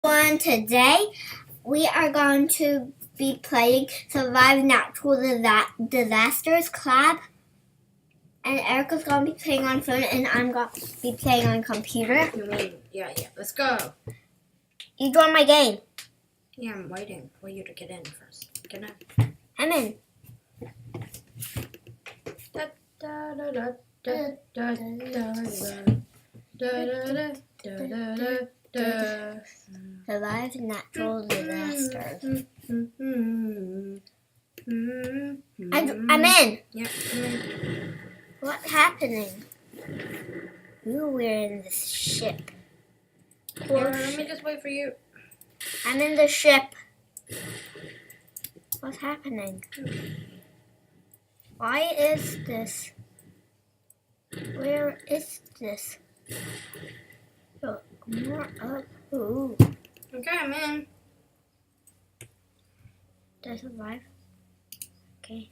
Today we are going to be playing Survive Natural Disasters Collab. And Erica's going to be playing on phone and I'm going to be playing on computer. Yeah. Let's go. You join my game. Yeah, I'm waiting for you to get in first. Get in. I'm in. Survive natural disasters. I'm in. Yeah. What's happening? We're in this ship. Let me just wait for you. I'm in the ship. What's happening? Why is this? Where is this? Oh, more up. Ooh. Okay, I'm in. Did I survive? Okay.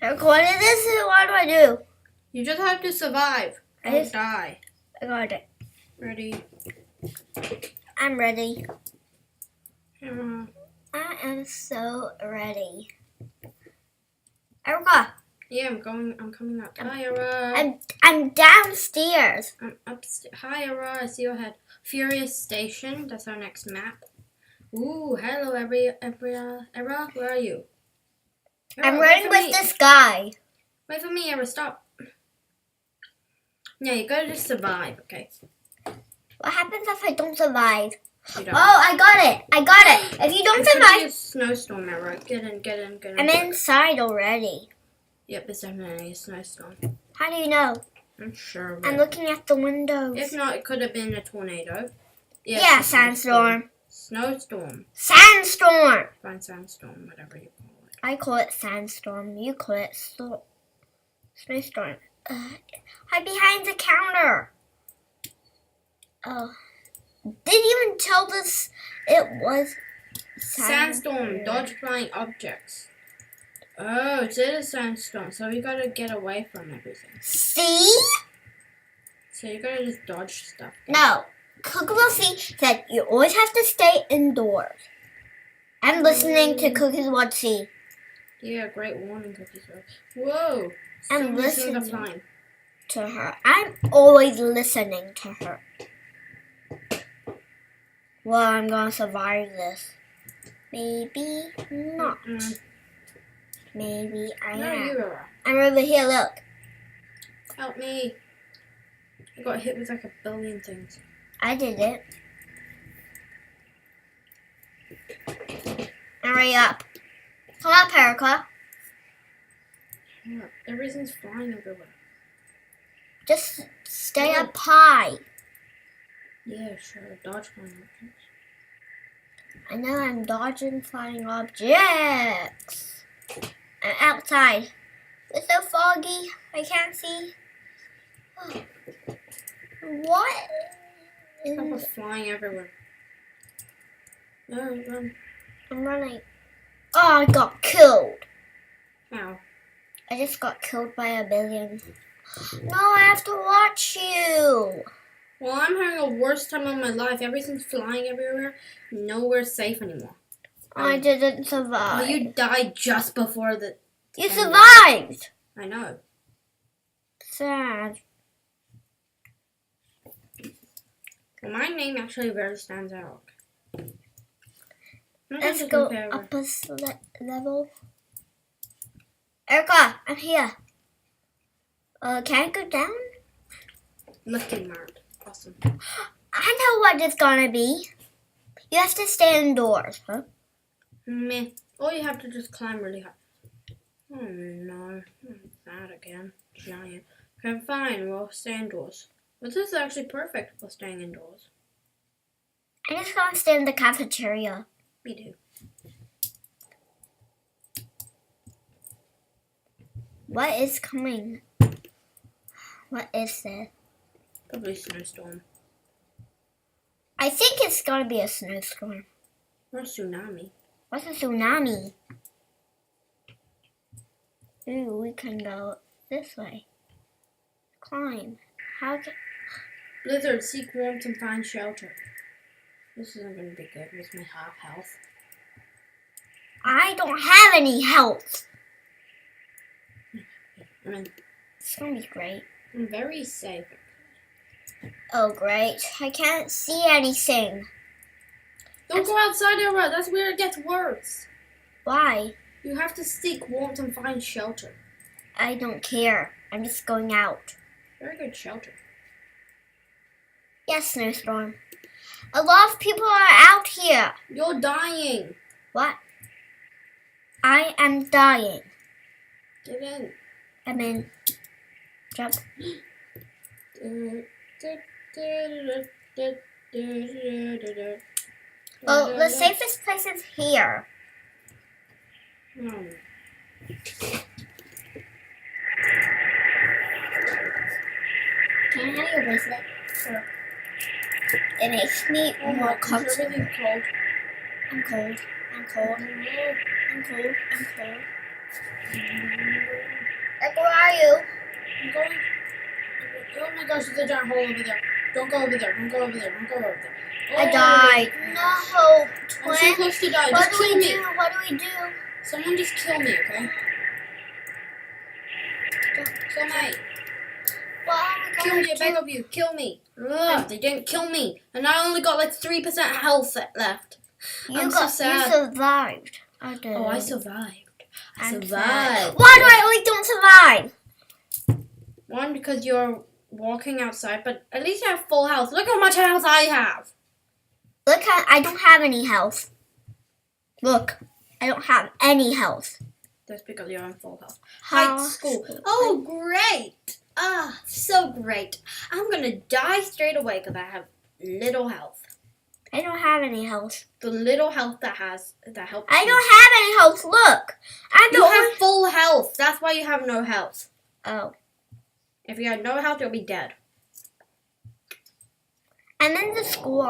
What is this? What do I do? You just have to survive. Don't die. I got it. Ready? I'm ready. I am so ready. Erica. Yeah, I'm coming up. Hi, Eira. I'm downstairs. I'm upstairs. Hi, Eira. I see your head. Furious Station. That's our next map. Ooh, hello, Eira. Where are you? Eira, I'm running with this guy. Wait for me, Eira. Stop. Yeah, you gotta just survive, okay? What happens if I don't survive? You don't. Oh, I got it. If you don't survive, It's a snowstorm, Eira. Get in. I'm inside already. Yep, it's definitely a snowstorm. How do you know? I'm sure. I'm looking at the windows. If not, it could have been a tornado. Yeah, sandstorm. Snowstorm. Sandstorm. Fine, sandstorm, whatever you call it. I call it sandstorm. You call it snowstorm. Hide behind the counter. Oh. Didn't even tell us it was Sandstorm. Dodge flying objects. Oh, it's a sandstorm, so we gotta get away from everything. See? So you gotta just dodge stuff. No. Cookie Will See said you always have to stay indoors. I'm listening to Cookies Will See. Yeah, great warning, Cookies Will. Whoa. I'm listening to her. I'm always listening to her. Well, I'm gonna survive this. Maybe not. Maybe I am. I'm over here, look. Help me. I got hit with like a billion things. I did it. Hurry up. Come up, Erica. Yeah, everything's flying everywhere. Just stay up high. Yeah, sure. Dodge flying objects. I know I'm dodging flying objects. I'm outside. It's so foggy. I can't see. Oh. What? Stuff was flying everywhere. No, run. I'm running. Oh, I got killed. Ow. I just got killed by a billion. No, I have to watch you. Well, I'm having a worst time of my life. Everything's flying everywhere. Nowhere safe anymore. I didn't survive. Well, you died just before the... You survived. I know. Sad. Well, my name actually very stands out. Let's go up a level. Erica, I'm here. Can I go down? Lifting marked. Awesome. I know what it's gonna be. You have to stay indoors, huh? Meh. Or you have to just climb really high. Oh no. That again. Giant. Okay, fine. We'll stay indoors. But this is actually perfect for staying indoors. I'm just gonna stay in the cafeteria. Me too. What is coming? What is this? Probably snowstorm. I think it's gonna be a snowstorm. Or a tsunami. What's a tsunami? Ooh, we can go this way. Climb. How can... Blizzard, seek warmth and find shelter. This isn't gonna be good with my half health. I don't have any health. I mean, It's gonna be great. I'm very safe. Oh, great. I can't see anything. Don't go outside, Eira. That's where it gets worse. Why? You have to seek warmth and find shelter. I don't care. I'm just going out. Very good shelter. Yes, Snowstorm. A lot of people are out here. You're dying. What? I am dying. Get in. I'm in. Jump. Oh, the safest place is here. Can I have your bracelet? Sure. It makes me more comfortable. Everything's cold. I'm cold. I'm cold. I'm cold. I'm cold. Like, where are you? I'm going. Oh my gosh, there's a giant hole over there. Don't go over there. Don't go over there. Don't go over there. Oh, I died. No, I'm so close to die. What Just do kill we me. do? What do we do? Someone just kill me, okay? Kill me. What are we Kill going me, I to beg do? of you. Kill me. Ugh, they didn't kill me. And I only got like 3% health left. I'm so sad. You survived. I did. Oh, I survived. I I'm survived. sad. Why do I always don't survive? One, because you're walking outside, but at least you have full health. Look how much health I have. Look, I don't have any health. Look, I don't have any health. That's because you're on full health. How- High school. Oh, great. Ah, so great. I'm going to die straight away because I have little health. I don't have any health. The little health that helps. I don't have any health. Look, I'm the You only. have full health. That's why you have no health. Oh, If you had no health, you'll be dead. I'm in the school.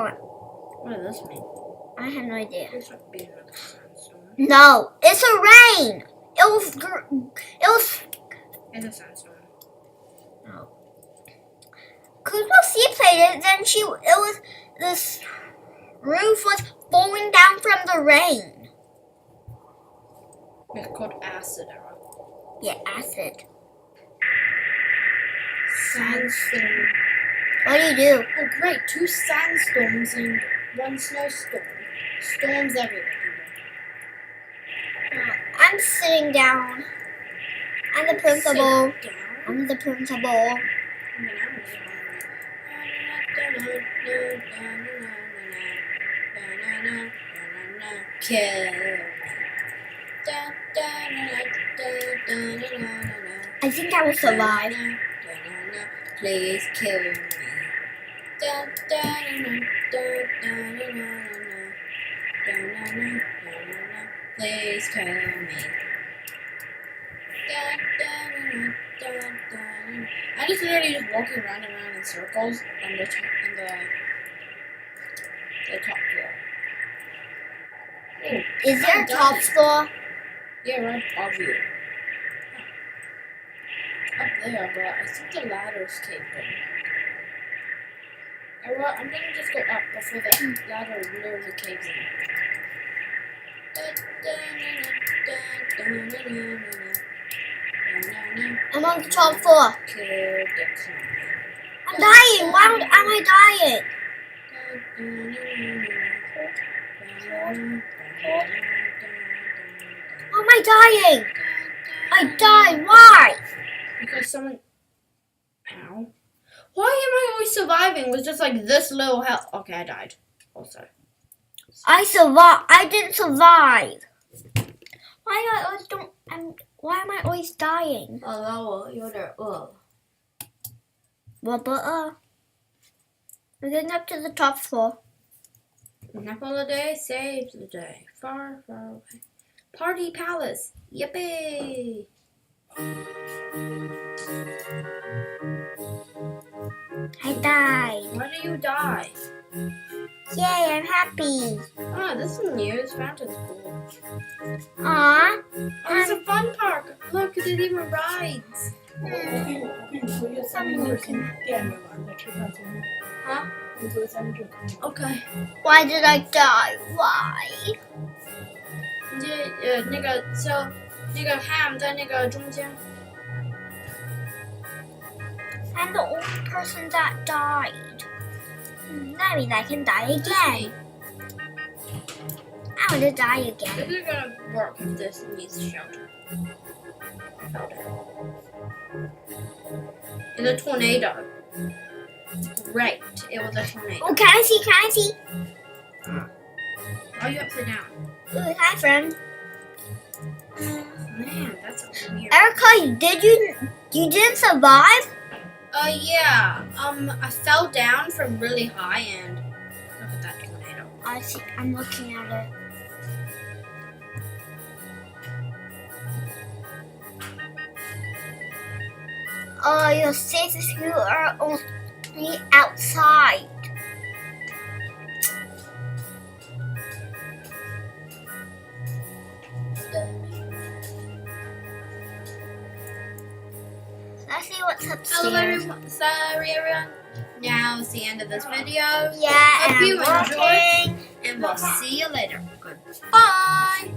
What does this mean? I have no idea. It's like being another sandstorm. No, it's a rain. It was. It's a sandstorm. No. Cause she played it, then it was this roof was falling down from the rain. It's called acid era. Yeah, acid. Sandstorm. What do you do? Oh, great. 2 sandstorms and 1 snowstorm. Storms everywhere, people. I'm sitting down. I'm the principal. Sit down. I'm the principal. I mean, I'm really hungry. Kill me. I think I will survive. Please kill me. Please kill me. I just literally just walking around and around in circles on the top floor. Oh, Is there a I'm top dying. floor? Yeah, right above you. Up there, but I think the ladder's caved in. Alright, I'm gonna just go up before the ladder literally caves in. I'm on the top floor. Kill the clown. I'm dying. Why am I dying? Why am I dying? I died. Why? Because someone. Ow. Why am I always surviving with just like this little health? Okay, I died. Also. I survived. I didn't survive. Why am I always dying? Hello, you're there. We're getting up to the top floor. Nap all the day, saves the day. Far, far away. Party palace. Yippee! I died. Why do you die? Yay, I'm happy. Ah, this is new. It's fountain school. Aw. Oh, it's a fun park. Look, there's even rides. Huh? Okay. Why did I die? Why? 那个 so 那个 ham 在那个中间。 I'm the only person that died. That means I can die again. I'm gonna die again. This is gonna work if this needs shelter. It's a tornado. Great. It was a tornado. Oh, can I see? Can I see? Are you upside down? Ooh, hi, friend. Man, that's weird. Erica, you didn't survive? Yeah. I fell down from really high and look at that tornado. I see. I'm looking at it. Oh, you're safe if you are only outside. Let's see what's upstairs. Hello everyone. Sorry everyone. Now it's the end of this video. Yeah, Hope and you I'm enjoyed. walking. And we'll see you later. Goodbye.